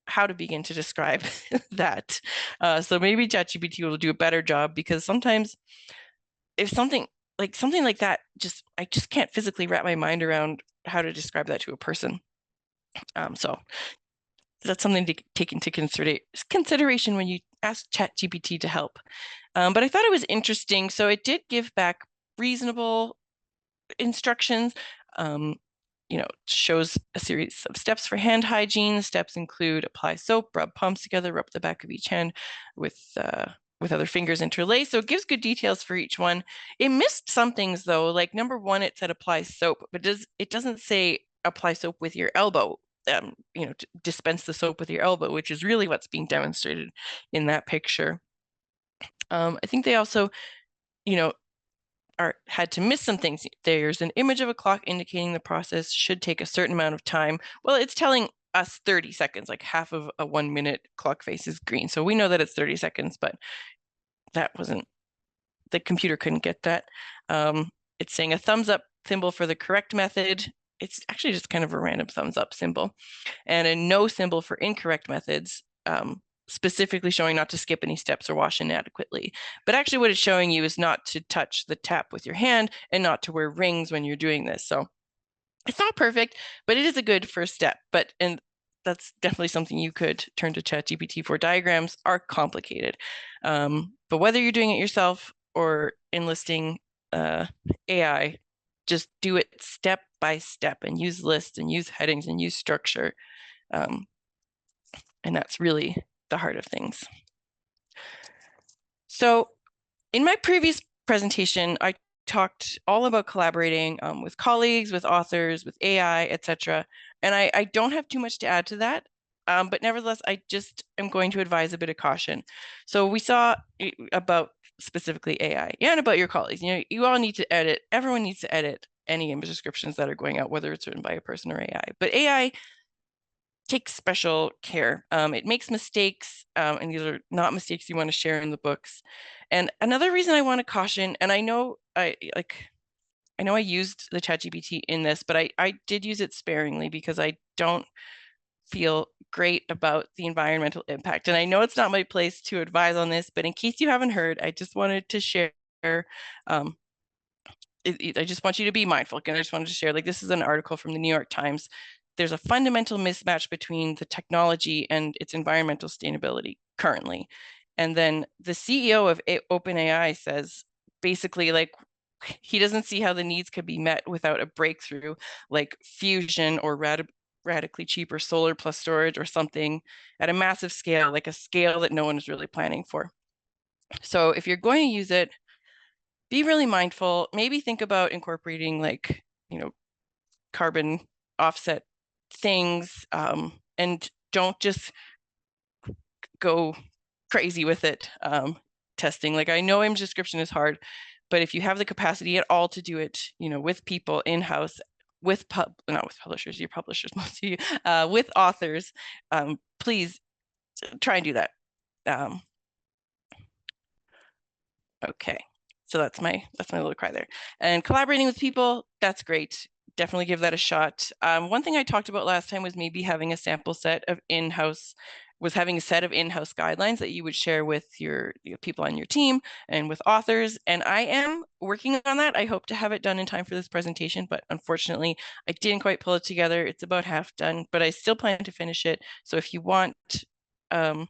how to begin to describe that. So maybe ChatGPT will do a better job, because sometimes if something like that, I just can't physically wrap my mind around how to describe that to a person. So that's something to take into consideration when you ask ChatGPT to help. But I thought it was interesting. So it did give back reasonable instructions. Shows a series of steps for hand hygiene. The steps include apply soap, rub palms together, rub the back of each hand with with other fingers interlaced. So it gives good details for each one. It missed some things though, like number 1, it said apply soap, but it doesn't say apply soap with your elbow. To dispense the soap with your elbow, which is really what's being demonstrated in that picture. I think they also, had to miss some things. There's an image of a clock indicating the process should take a certain amount of time. Well, it's telling us 30 seconds, like half of a 1 minute clock face is green. So we know that it's 30 seconds, but that wasn't, the computer couldn't get that. It's saying a thumbs up symbol for the correct method. It's actually just kind of a random thumbs up symbol, and a no symbol for incorrect methods, specifically showing not to skip any steps or wash inadequately. But actually what it's showing you is not to touch the tap with your hand and not to wear rings when you're doing this. So it's not perfect, but it is a good first step. And that's definitely something you could turn to ChatGPT for. Diagrams are complicated. But whether you're doing it yourself or enlisting AI, just do it step by step and use lists and use headings and use structure. And that's really the heart of things. So in my previous presentation, I talked all about collaborating with colleagues, with authors, with AI, etc. And I don't have too much to add to that. But nevertheless, I just am going to advise a bit of caution. So we saw about specifically AI and about your colleagues. You all need to edit. Everyone needs to edit any image descriptions that are going out, whether it's written by a person or AI. But AI takes special care. It makes mistakes, and these are not mistakes you want to share in the books. And another reason I want to caution, and I know I used the ChatGPT in this, but I did use it sparingly because I don't feel great about the environmental impact. And I know it's not my place to advise on this, but in case you haven't heard, I just wanted to share. I just want you to be mindful. Again, I just wanted to share, like, this is an article from the New York Times. There's a fundamental mismatch between the technology and its environmental sustainability currently. And then the CEO of OpenAI says, basically, like, he doesn't see how the needs could be met without a breakthrough like fusion or radically cheaper solar plus storage or something at a massive scale, like a scale that no one is really planning for. So if you're going to use it, be really mindful. Maybe think about incorporating, like, carbon offset things, and don't just go crazy with it. Testing, like, I know image description is hard, but if you have the capacity at all to do it, with people in-house, not with publishers, your publishers, most of you, with authors, please try and do that. Okay, so that's my little cry there. And collaborating with people, that's great. Definitely give that a shot. One thing I talked about last time was maybe having a sample set of having a set of in-house guidelines that you would share with your people on your team and with authors. And I am working on that. I hope to have it done in time for this presentation, but unfortunately I didn't quite pull it together. It's about half done, but I still plan to finish it. So if you want a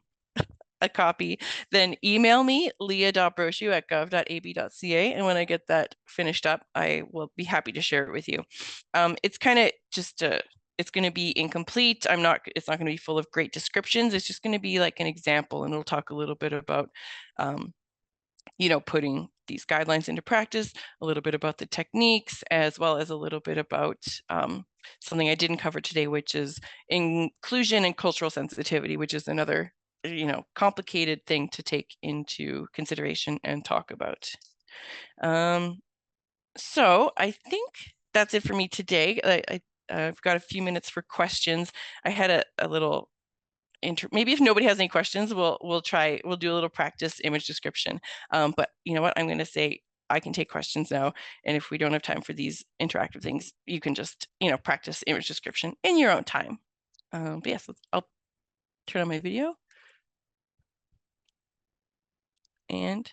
copy, then email me, leah.brochu@gov.ab.ca. And when I get that finished up, I will be happy to share it with you. It's kind of just it's going to be incomplete. It's not going to be full of great descriptions. It's just going to be like an example, and we'll talk a little bit about, putting these guidelines into practice, a little bit about the techniques, as well as a little bit about something I didn't cover today, which is inclusion and cultural sensitivity, which is another complicated thing to take into consideration and talk about. So I think that's it for me today. I've got a few minutes for questions. I had a little maybe if nobody has any questions, we'll do a little practice image description. But you know what, I'm going to say I can take questions now, and if we don't have time for these interactive things, you can just practice image description in your own time. But yes, I'll turn on my video. And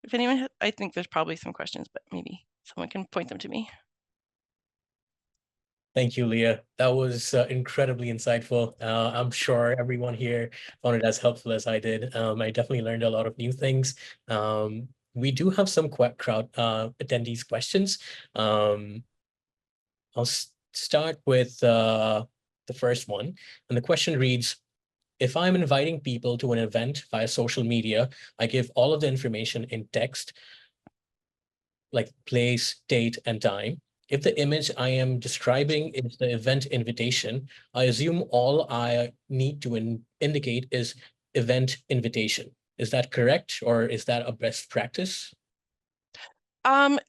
if anyone I think there's probably some questions, but maybe someone can point them to me. Thank you, Leah. That was incredibly insightful. I'm sure everyone here found it as helpful as I did. I definitely learned a lot of new things. We do have some crowd attendees questions. I'll start with the first one. And the question reads, If I'm inviting people to an event via social media, I give all of the information in text, like place, date, and time. If the image I am describing is the event invitation, I assume all I need to indicate is event invitation. Is that correct, or is that a best practice? Um,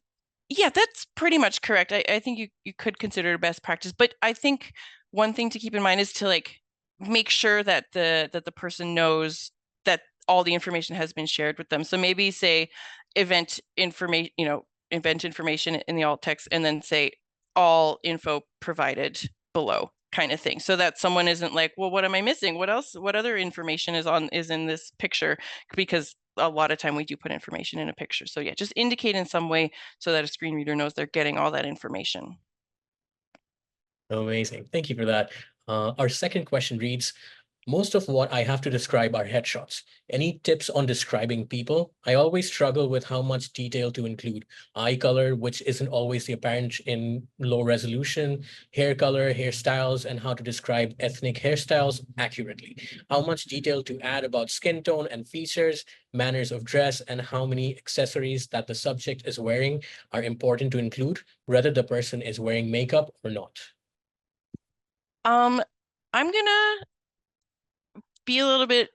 yeah, that's pretty much correct. I think you could consider it a best practice, but I think one thing to keep in mind is to like make sure that the person knows that all the information has been shared with them. So maybe say event information, event information in the alt text, and then say all info provided below kind of thing. So that someone isn't like, well, what am I missing? What else? What other information is in this picture? Because a lot of time we do put information in a picture. So yeah, just indicate in some way so that a screen reader knows they're getting all that information. Amazing. Thank you for that. Our second question reads, most of what I have to describe are headshots. Any tips on describing people? I always struggle with how much detail to include. Eye color, which isn't always the apparent in low resolution, hair color, hairstyles, and how to describe ethnic hairstyles accurately. How much detail to add about skin tone and features, manners of dress, and how many accessories that the subject is wearing are important to include, whether the person is wearing makeup or not. Um, I'm gonna be a little bit.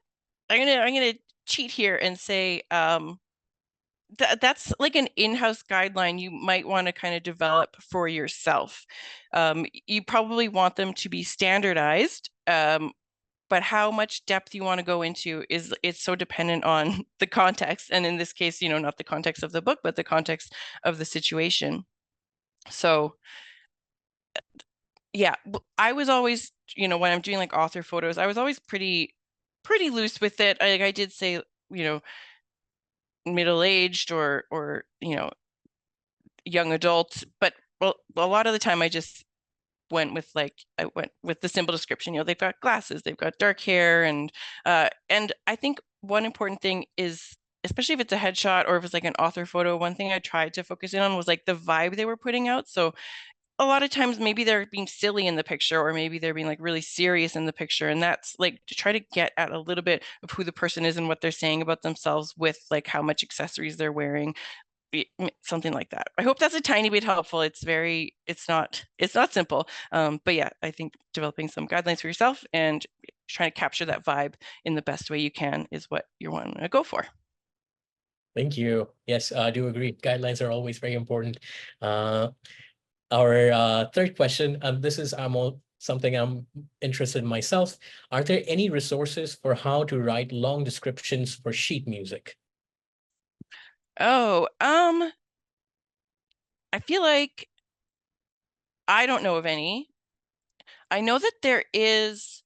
I'm gonna cheat here and say that's like an in-house guideline you might want to kind of develop for yourself. You probably want them to be standardized, but how much depth you want to go into is it's so dependent on the context, and in this case, not the context of the book, but the context of the situation. So yeah, I was always, when I'm doing like author photos, I was always pretty loose with it. I did say, middle-aged or young adult, but well, a lot of the time I just I went with the simple description. They've got glasses, they've got dark hair, and I think one important thing is, especially if it's a headshot or if it's like an author photo, one thing I tried to focus in on was like the vibe they were putting out. So a lot of times maybe they're being silly in the picture, or maybe they're being like really serious in the picture, and that's like to try to get at a little bit of who the person is and what they're saying about themselves with like how much accessories they're wearing, something like that. I hope that's a tiny bit helpful. It's not simple. But yeah, I think developing some guidelines for yourself and trying to capture that vibe in the best way you can is what you're wanting to go for. Thank you. Yes, I do agree. Guidelines are always very important. Uh, our third question, this is something I'm interested in myself. Are there any resources for how to write long descriptions for sheet music? Oh, I feel like I don't know of any. I know that there is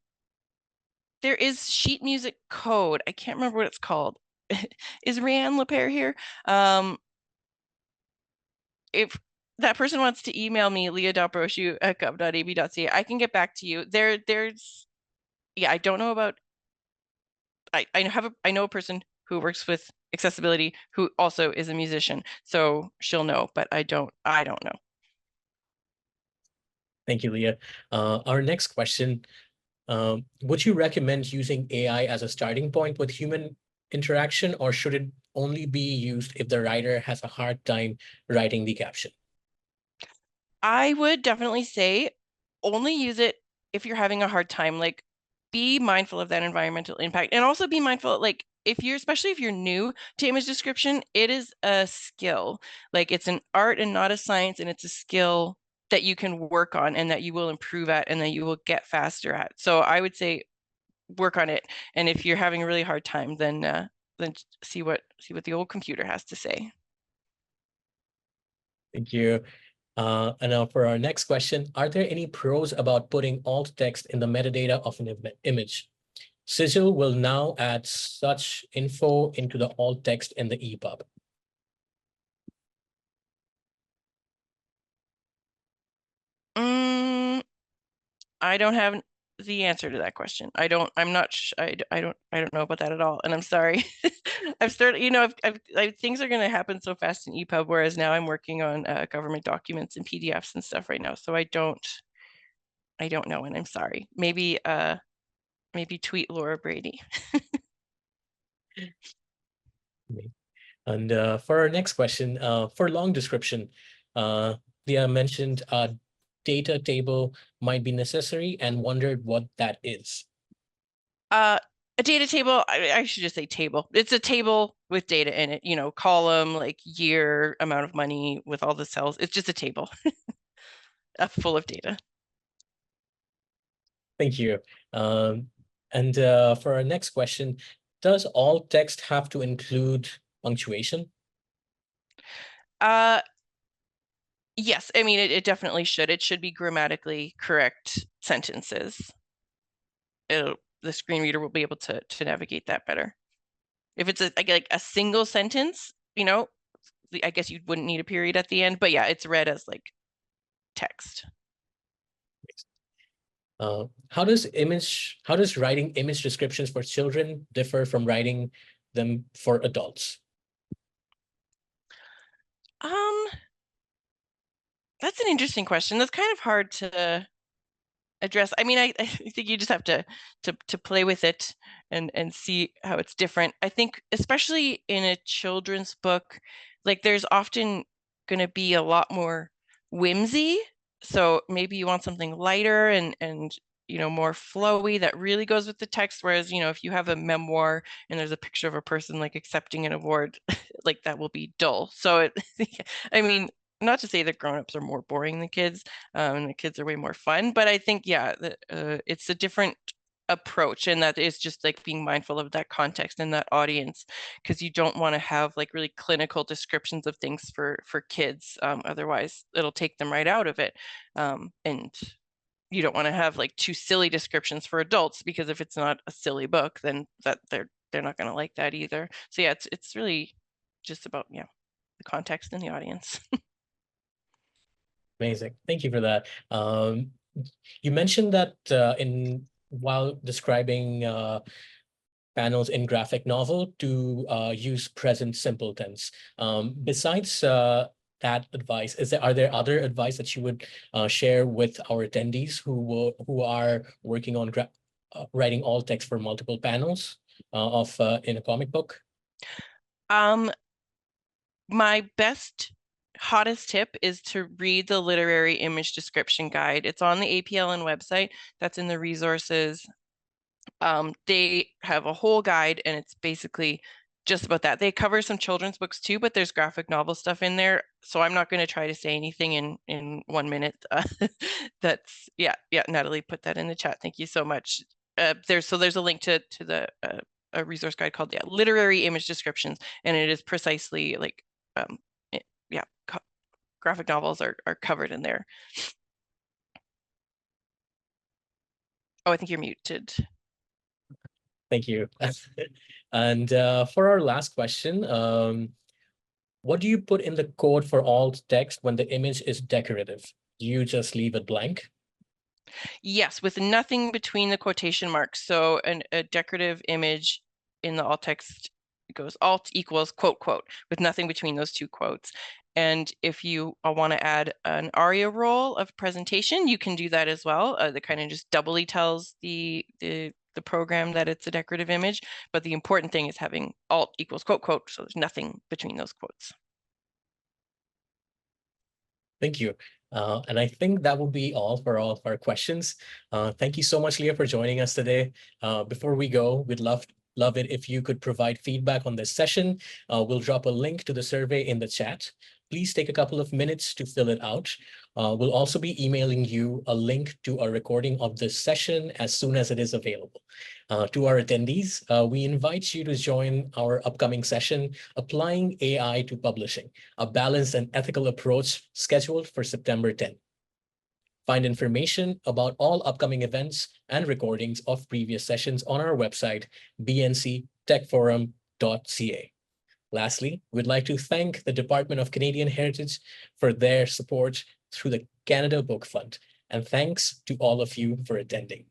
sheet music code. I can't remember what it's called. Is Rianne Lepere here? Um, if that person wants to email me, leah.brochu@gov.ab.ca, I can get back to you. Yeah, I don't know about, I know a person who works with accessibility who also is a musician, so she'll know, but I don't know. Thank you, Leah. Our next question, would you recommend using AI as a starting point with human interaction, or should it only be used if the writer has a hard time writing the caption? I would definitely say only use it if you're having a hard time. Like, be mindful of that environmental impact, and also be mindful, like, especially if you're new to image description, it is a skill. Like, it's an art and not a science, and it's a skill that you can work on and that you will improve at and that you will get faster at. So I would say work on it. And if you're having a really hard time, then see what the old computer has to say. Thank you. And now for our next question, are there any pros about putting alt text in the metadata of an image? Sigil will now add such info into the alt text in the EPUB. Mm, I don't have the answer to that question. I'm not, I don't know about that at all. And I'm sorry. I've started, things are going to happen so fast in EPUB, whereas now I'm working on government documents and PDFs and stuff right now. So I don't know. And I'm sorry. Maybe maybe tweet Laura Brady. And for our next question, for long description, Leah mentioned a data table might be necessary and wondered what that is. A data table, I should just say table. It's a table with data in it, you know, column, like year, amount of money with all the cells. It's just a table full of data. Thank you. And for our next question, does alt text have to include punctuation? Yes, I mean, it definitely should. It should be grammatically correct sentences. The screen reader will be able to navigate that better. If it's like a single sentence, you know, I guess you wouldn't need a period at the end, but yeah, it's read as like text. How does writing image descriptions for children differ from writing them for adults? That's an interesting question. That's kind of hard to address. I mean, I think you just have to play with it and see how it's different. I think especially in a children's book, like there's often going to be a lot more whimsy. So maybe you want something lighter and you know, more flowy that really goes with the text. Whereas, you know, if you have a memoir and there's a picture of a person like accepting an award, like that will be dull. So it, I mean, not to say that grown-ups are more boring than kids, and the kids are way more fun, but I think, yeah, it's a different approach, and that is just like being mindful of that context and that audience, because you don't want to have like really clinical descriptions of things for kids. Otherwise it'll take them right out of it. And you don't want to have like too silly descriptions for adults, because if it's not a silly book, then that they're not going to like that either. So yeah, it's really just about, yeah, the context and the audience. Amazing. Thank you for that. You mentioned that while describing panels in graphic novel to use present simple tense. Besides that advice, are there other advice that you would share with our attendees who are working on writing alt text for multiple panels of in a comic book? My best, hottest tip is to read the literary image description guide. It's on the APLN website. That's in the resources. They have a whole guide, and it's basically just about that. They cover some children's books too, but there's graphic novel stuff in there. So I'm not going to try to say anything in 1 minute. That's yeah, Natalie put that in the chat. Thank you so much. There's a link to the a resource guide called literary image descriptions, and it is precisely like yeah, graphic novels are covered in there. Oh, I think you're muted. Thank you. And for our last question, what do you put in the code for alt text when the image is decorative? Do you just leave it blank? Yes, with nothing between the quotation marks. So a decorative image in the alt text goes alt equals quote quote with nothing between those two quotes. And if you want to add an ARIA role of presentation, you can do that as well. That kind of just doubly tells the program that it's a decorative image. But the important thing is having alt equals quote quote, so there's nothing between those quotes. Thank you. And I think that will be all of our questions. Thank you so much, Leah, for joining us today. Before we go, we'd love it if you could provide feedback on this session. We'll drop a link to the survey in the chat. Please take a couple of minutes to fill it out. We'll also be emailing you a link to a recording of this session as soon as it is available. To our attendees, we invite you to join our upcoming session, Applying AI to Publishing, a balanced and ethical approach scheduled for September 10th. Find information about all upcoming events and recordings of previous sessions on our website, bnctechforum.ca. Lastly, we'd like to thank the Department of Canadian Heritage for their support through the Canada Book Fund. And thanks to all of you for attending.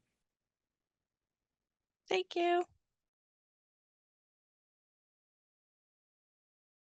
Thank you.